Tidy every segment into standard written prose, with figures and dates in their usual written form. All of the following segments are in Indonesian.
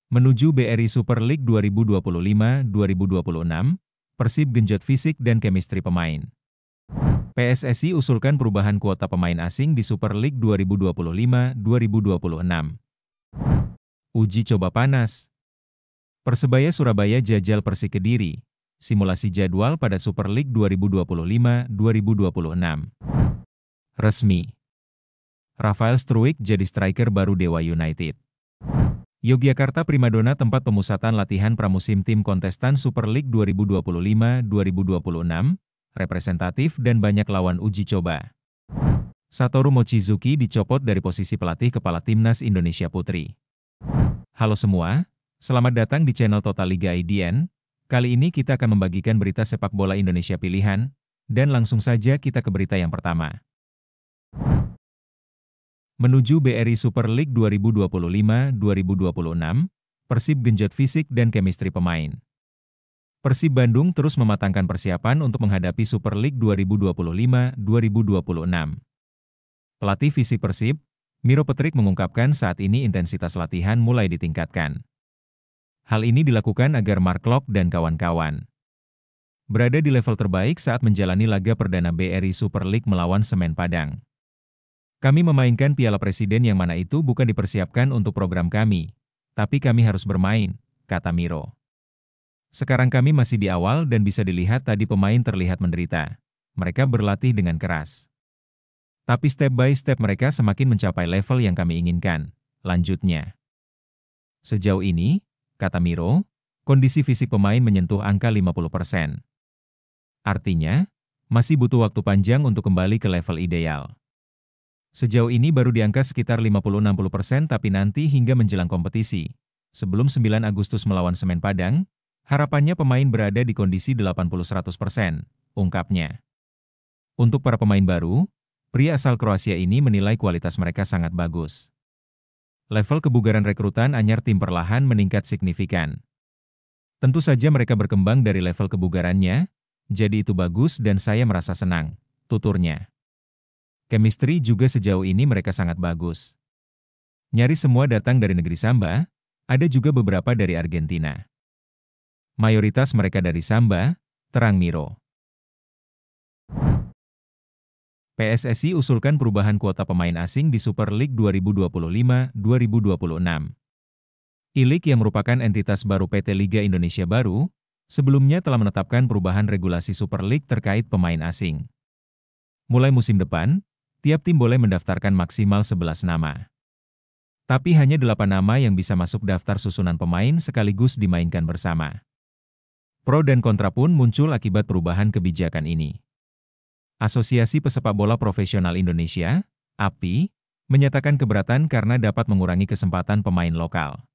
Menuju BRI Super League 2025-2026, Persib genjot fisik dan chemistry pemain. PSSI usulkan perubahan kuota pemain asing di Super League 2025-2026. Uji coba panas. Persebaya Surabaya jajal Persik Kediri. Simulasi jadwal pada Super League 2025-2026. Resmi. Rafael Struijk jadi striker baru Dewa United. Yogyakarta primadona tempat pemusatan latihan pramusim tim kontestan Super League 2025-2026, representatif dan banyak lawan uji coba. Satoru Mochizuki dicopot dari posisi pelatih kepala Timnas Indonesia Putri. Halo semua, selamat datang di channel Total Liga IDN. Kali ini kita akan membagikan berita sepak bola Indonesia pilihan, dan langsung saja kita ke berita yang pertama. Menuju BRI Super League 2025-2026, Persib genjot fisik dan chemistry pemain. Persib Bandung terus mematangkan persiapan untuk menghadapi Super League 2025-2026. Pelatih fisik Persib, Miro Petrik mengungkapkan saat ini intensitas latihan mulai ditingkatkan. Hal ini dilakukan agar Mark Klok dan kawan-kawan berada di level terbaik saat menjalani laga perdana BRI Super League melawan Semen Padang. Kami memainkan Piala Presiden yang mana itu bukan dipersiapkan untuk program kami, tapi kami harus bermain, kata Miro. Sekarang kami masih di awal dan bisa dilihat tadi pemain terlihat menderita. Mereka berlatih dengan keras. Tapi step by step mereka semakin mencapai level yang kami inginkan, lanjutnya. Sejauh ini, kata Miro, kondisi fisik pemain menyentuh angka 50%. Artinya, masih butuh waktu panjang untuk kembali ke level ideal. Sejauh ini baru di angka sekitar 50-60%, tapi nanti hingga menjelang kompetisi, sebelum 9 Agustus melawan Semen Padang, harapannya pemain berada di kondisi 80-100%, ungkapnya. Untuk para pemain baru, pria asal Kroasia ini menilai kualitas mereka sangat bagus. Level kebugaran rekrutan anyar tim perlahan meningkat signifikan. Tentu saja mereka berkembang dari level kebugarannya, jadi itu bagus dan saya merasa senang, tuturnya. Chemistry juga sejauh ini mereka sangat bagus. Nyaris semua datang dari negeri Samba, ada juga beberapa dari Argentina. Mayoritas mereka dari Samba, terang Miro. PSSI usulkan perubahan kuota pemain asing di Super League 2025-2026. ILIG yang merupakan entitas baru PT Liga Indonesia Baru, sebelumnya telah menetapkan perubahan regulasi Super League terkait pemain asing. Mulai musim depan, tiap tim boleh mendaftarkan maksimal 11 nama. Tapi hanya 8 nama yang bisa masuk daftar susunan pemain sekaligus dimainkan bersama. Pro dan kontra pun muncul akibat perubahan kebijakan ini. Asosiasi Pesepak Bola Profesional Indonesia, API, menyatakan keberatan karena dapat mengurangi kesempatan pemain lokal.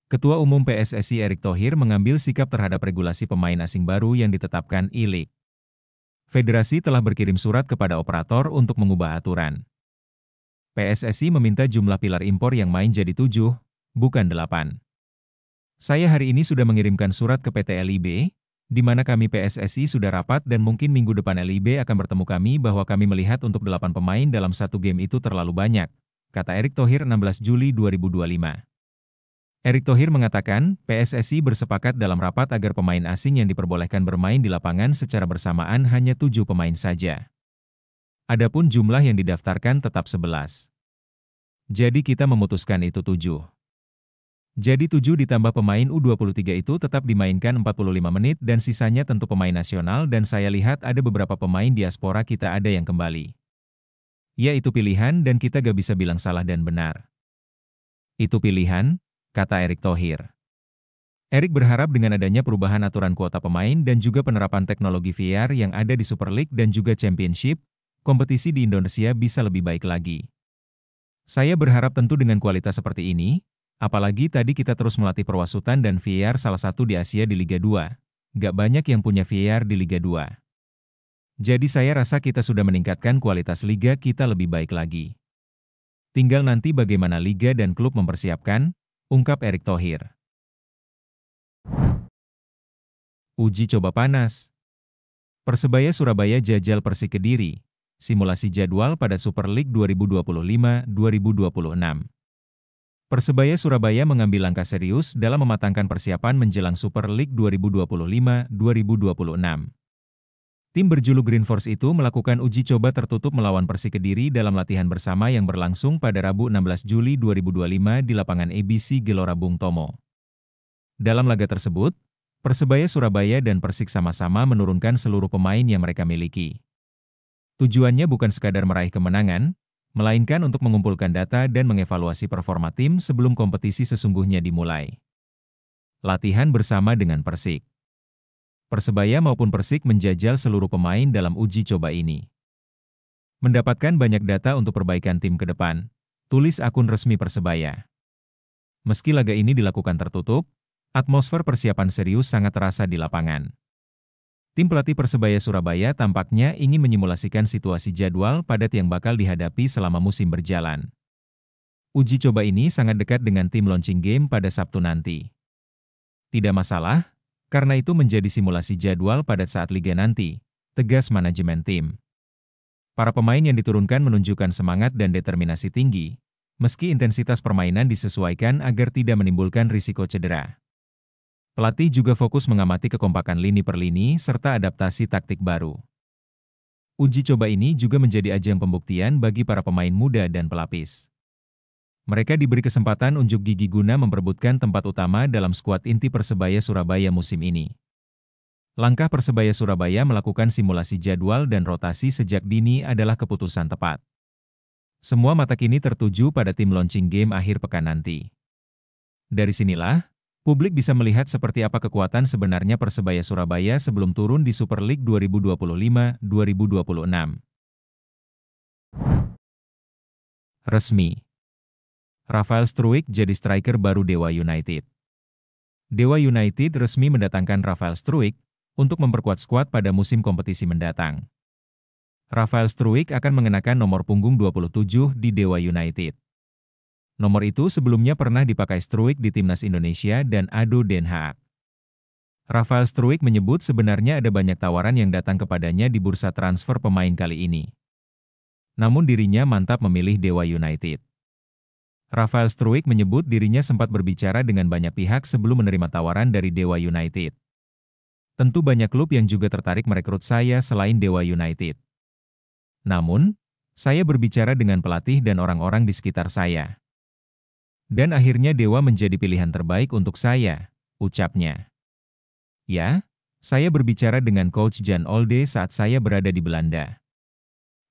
Ketua Umum PSSI Erick Thohir mengambil sikap terhadap regulasi pemain asing baru yang ditetapkan ILIG. Federasi telah berkirim surat kepada operator untuk mengubah aturan. PSSI meminta jumlah pilar impor yang main jadi 7, bukan 8. Saya hari ini sudah mengirimkan surat ke PT LIB, di mana kami PSSI sudah rapat dan mungkin minggu depan LIB akan bertemu kami bahwa kami melihat untuk 8 pemain dalam satu game itu terlalu banyak, kata Erick Thohir 16 Juli 2025. Erick Thohir mengatakan, PSSI bersepakat dalam rapat agar pemain asing yang diperbolehkan bermain di lapangan secara bersamaan hanya 7 pemain saja. Adapun jumlah yang didaftarkan tetap 11. Jadi kita memutuskan itu 7. Jadi 7 ditambah pemain U23 itu tetap dimainkan 45 menit dan sisanya tentu pemain nasional dan saya lihat ada beberapa pemain diaspora kita ada yang kembali. Ya itu pilihan dan kita gak bisa bilang salah dan benar. Itu pilihan, kata Erick Thohir. Erick berharap dengan adanya perubahan aturan kuota pemain dan juga penerapan teknologi VAR yang ada di Super League dan juga Championship, kompetisi di Indonesia bisa lebih baik lagi. Saya berharap tentu dengan kualitas seperti ini, apalagi tadi kita terus melatih perwasutan dan VAR salah satu di Asia di Liga 2. Gak banyak yang punya VAR di Liga 2. Jadi saya rasa kita sudah meningkatkan kualitas liga kita lebih baik lagi. Tinggal nanti bagaimana liga dan klub mempersiapkan, ungkap Erick Thohir. Uji coba panas. Persebaya Surabaya jajal Persik Kediri. Simulasi jadwal pada Super League 2025-2026. Persebaya Surabaya mengambil langkah serius dalam mematangkan persiapan menjelang Super League 2025-2026. Tim berjuluk Green Force itu melakukan uji coba tertutup melawan Persik Kediri dalam latihan bersama yang berlangsung pada Rabu 16 Juli 2025 di lapangan ABC Gelora Bung Tomo. Dalam laga tersebut, Persebaya Surabaya dan Persik sama-sama menurunkan seluruh pemain yang mereka miliki. Tujuannya bukan sekadar meraih kemenangan, melainkan untuk mengumpulkan data dan mengevaluasi performa tim sebelum kompetisi sesungguhnya dimulai. Latihan bersama dengan Persik. Persebaya maupun Persik menjajal seluruh pemain dalam uji coba ini. Mendapatkan banyak data untuk perbaikan tim ke depan, tulis akun resmi Persebaya. Meski laga ini dilakukan tertutup, atmosfer persiapan serius sangat terasa di lapangan. Tim pelatih Persebaya Surabaya tampaknya ingin menyimulasikan situasi jadwal padat yang bakal dihadapi selama musim berjalan. Uji coba ini sangat dekat dengan tim launching game pada Sabtu nanti. Tidak masalah, karena itu menjadi simulasi jadwal pada saat liga nanti, tegas manajemen tim. Para pemain yang diturunkan menunjukkan semangat dan determinasi tinggi, meski intensitas permainan disesuaikan agar tidak menimbulkan risiko cedera. Pelatih juga fokus mengamati kekompakan lini per lini serta adaptasi taktik baru. Uji coba ini juga menjadi ajang pembuktian bagi para pemain muda dan pelapis. Mereka diberi kesempatan unjuk gigi guna memperebutkan tempat utama dalam skuad inti Persebaya Surabaya musim ini. Langkah Persebaya Surabaya melakukan simulasi jadwal dan rotasi sejak dini adalah keputusan tepat. Semua mata kini tertuju pada tim launching game akhir pekan nanti. Dari sinilah, publik bisa melihat seperti apa kekuatan sebenarnya Persebaya Surabaya sebelum turun di Super League 2025-2026. Resmi. Rafael Struijk jadi striker baru Dewa United. Dewa United resmi mendatangkan Rafael Struijk untuk memperkuat skuad pada musim kompetisi mendatang. Rafael Struijk akan mengenakan nomor punggung 27 di Dewa United. Nomor itu sebelumnya pernah dipakai Struijk di Timnas Indonesia dan ADO Den Haag. Rafael Struijk menyebut sebenarnya ada banyak tawaran yang datang kepadanya di bursa transfer pemain kali ini. Namun dirinya mantap memilih Dewa United. Rafael Struijk menyebut dirinya sempat berbicara dengan banyak pihak sebelum menerima tawaran dari Dewa United. Tentu banyak klub yang juga tertarik merekrut saya selain Dewa United. Namun, saya berbicara dengan pelatih dan orang-orang di sekitar saya. Dan akhirnya Dewa menjadi pilihan terbaik untuk saya, ucapnya. Ya, saya berbicara dengan Coach Jan Olde saat saya berada di Belanda.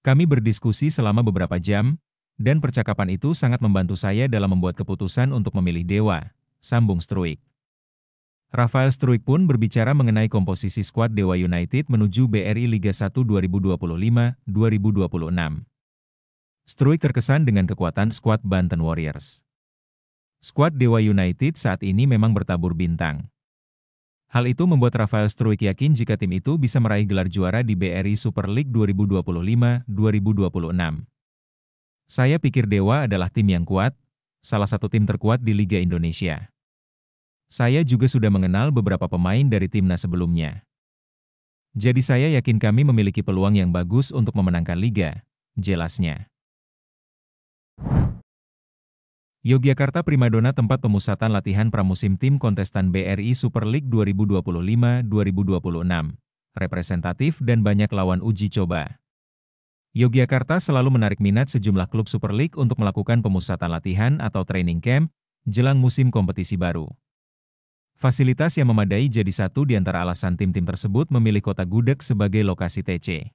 Kami berdiskusi selama beberapa jam, dan percakapan itu sangat membantu saya dalam membuat keputusan untuk memilih Dewa, sambung Struijk. Rafael Struijk pun berbicara mengenai komposisi skuad Dewa United menuju BRI Liga 1 2025-2026. Struijk terkesan dengan kekuatan skuad Banten Warriors. Skuad Dewa United saat ini memang bertabur bintang. Hal itu membuat Rafael Struijk yakin jika tim itu bisa meraih gelar juara di BRI Super League 2025-2026. Saya pikir Dewa adalah tim yang kuat, salah satu tim terkuat di Liga Indonesia. Saya juga sudah mengenal beberapa pemain dari timnas sebelumnya. Jadi saya yakin kami memiliki peluang yang bagus untuk memenangkan Liga, jelasnya. Yogyakarta Primadona tempat pemusatan latihan pramusim tim kontestan BRI Super League 2025-2026. Representatif dan banyak lawan uji coba. Yogyakarta selalu menarik minat sejumlah klub Super League untuk melakukan pemusatan latihan atau training camp jelang musim kompetisi baru. Fasilitas yang memadai jadi satu di antara alasan tim-tim tersebut memilih kota Gudeg sebagai lokasi TC.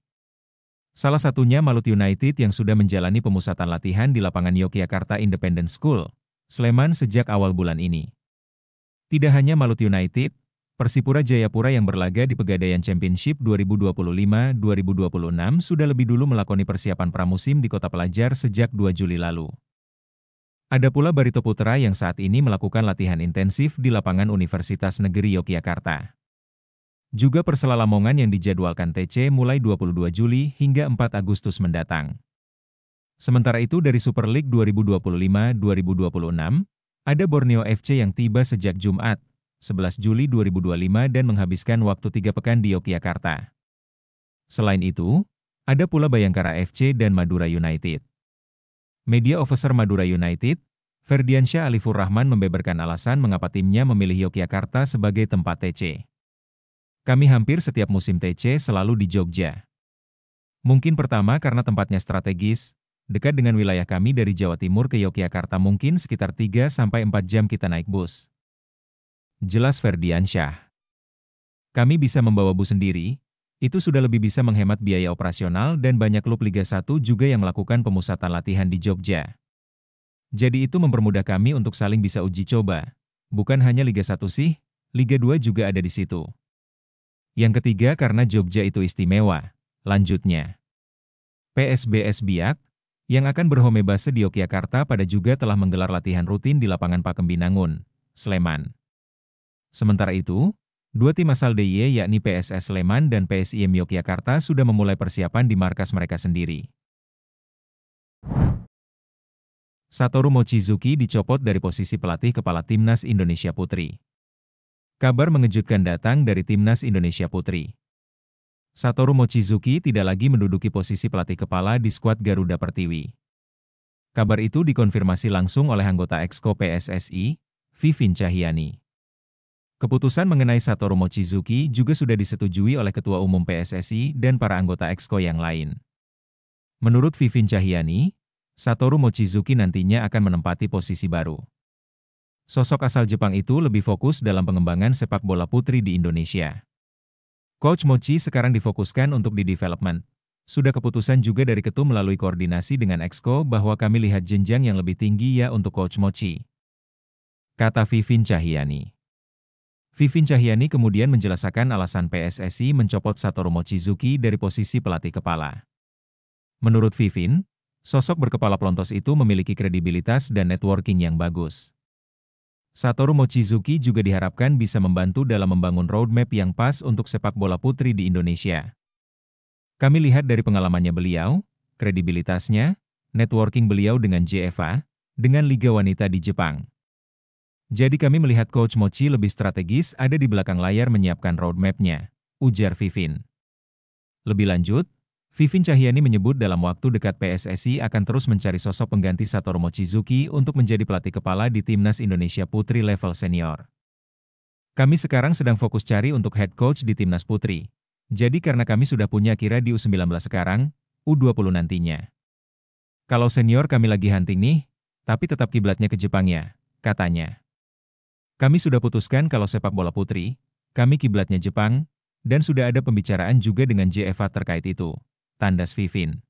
Salah satunya Malut United yang sudah menjalani pemusatan latihan di lapangan Yogyakarta Independent School, Sleman sejak awal bulan ini. Tidak hanya Malut United, Persipura Jayapura yang berlaga di Pegadaian Championship 2025-2026 sudah lebih dulu melakoni persiapan pramusim di Kota Pelajar sejak 2 Juli lalu. Ada pula Barito Putra yang saat ini melakukan latihan intensif di lapangan Universitas Negeri Yogyakarta. Juga Persela Lamongan yang dijadwalkan TC mulai 22 Juli hingga 4 Agustus mendatang. Sementara itu dari Super League 2025-2026, ada Borneo FC yang tiba sejak Jumat, 11 Juli 2025 dan menghabiskan waktu 3 pekan di Yogyakarta. Selain itu, ada pula Bayangkara FC dan Madura United. Media Officer Madura United, Ferdiansyah Alifur Rahman membeberkan alasan mengapa timnya memilih Yogyakarta sebagai tempat TC. Kami hampir setiap musim TC selalu di Jogja. Mungkin pertama karena tempatnya strategis, dekat dengan wilayah kami dari Jawa Timur ke Yogyakarta mungkin sekitar 3-4 jam kita naik bus. Jelas Ferdiansyah. Kami bisa membawa bus sendiri, itu sudah lebih bisa menghemat biaya operasional dan banyak klub Liga 1 juga yang melakukan pemusatan latihan di Jogja. Jadi itu mempermudah kami untuk saling bisa uji coba. Bukan hanya Liga 1 sih, Liga 2 juga ada di situ. Yang ketiga karena Jogja itu istimewa. Lanjutnya, PSBS Biak, yang akan berhome base di Yogyakarta pada juga telah menggelar latihan rutin di lapangan Pakem Binangun, Sleman. Sementara itu, dua tim asal DIY yakni PSS Sleman dan PSIM Yogyakarta sudah memulai persiapan di markas mereka sendiri. Satoru Mochizuki dicopot dari posisi pelatih kepala Timnas Indonesia Putri. Kabar mengejutkan datang dari Timnas Indonesia Putri. Satoru Mochizuki tidak lagi menduduki posisi pelatih kepala di skuad Garuda Pertiwi. Kabar itu dikonfirmasi langsung oleh anggota Exco PSSI, Vivin Cahyani. Keputusan mengenai Satoru Mochizuki juga sudah disetujui oleh Ketua Umum PSSI dan para anggota Exco yang lain. Menurut Vivin Cahyani, Satoru Mochizuki nantinya akan menempati posisi baru. Sosok asal Jepang itu lebih fokus dalam pengembangan sepak bola putri di Indonesia. Coach Mochi sekarang difokuskan untuk di development. Sudah keputusan juga dari Ketum melalui koordinasi dengan Exco bahwa kami lihat jenjang yang lebih tinggi ya untuk Coach Mochi. Kata Vivin Cahyani. Vivin Cahyani kemudian menjelaskan alasan PSSI mencopot Satoru Mochizuki dari posisi pelatih kepala. Menurut Vivin, sosok berkepala pelontos itu memiliki kredibilitas dan networking yang bagus. Satoru Mochizuki juga diharapkan bisa membantu dalam membangun roadmap yang pas untuk sepak bola putri di Indonesia. Kami lihat dari pengalamannya beliau, kredibilitasnya, networking beliau dengan JFA, dengan Liga Wanita di Jepang. Jadi kami melihat Coach Mochi lebih strategis ada di belakang layar menyiapkan roadmap-nya, ujar Vivin. Lebih lanjut, Vivin Cahyani menyebut dalam waktu dekat PSSI akan terus mencari sosok pengganti Satoru Mochizuki untuk menjadi pelatih kepala di Timnas Indonesia Putri level senior. Kami sekarang sedang fokus cari untuk head coach di Timnas Putri. Jadi karena kami sudah punya kira di U19 sekarang, U20 nantinya. Kalau senior kami lagi hunting nih, tapi tetap kiblatnya ke Jepang ya, katanya. Kami sudah putuskan kalau sepak bola putri, kami kiblatnya Jepang, dan sudah ada pembicaraan juga dengan JFA terkait itu. Tandas Vivin.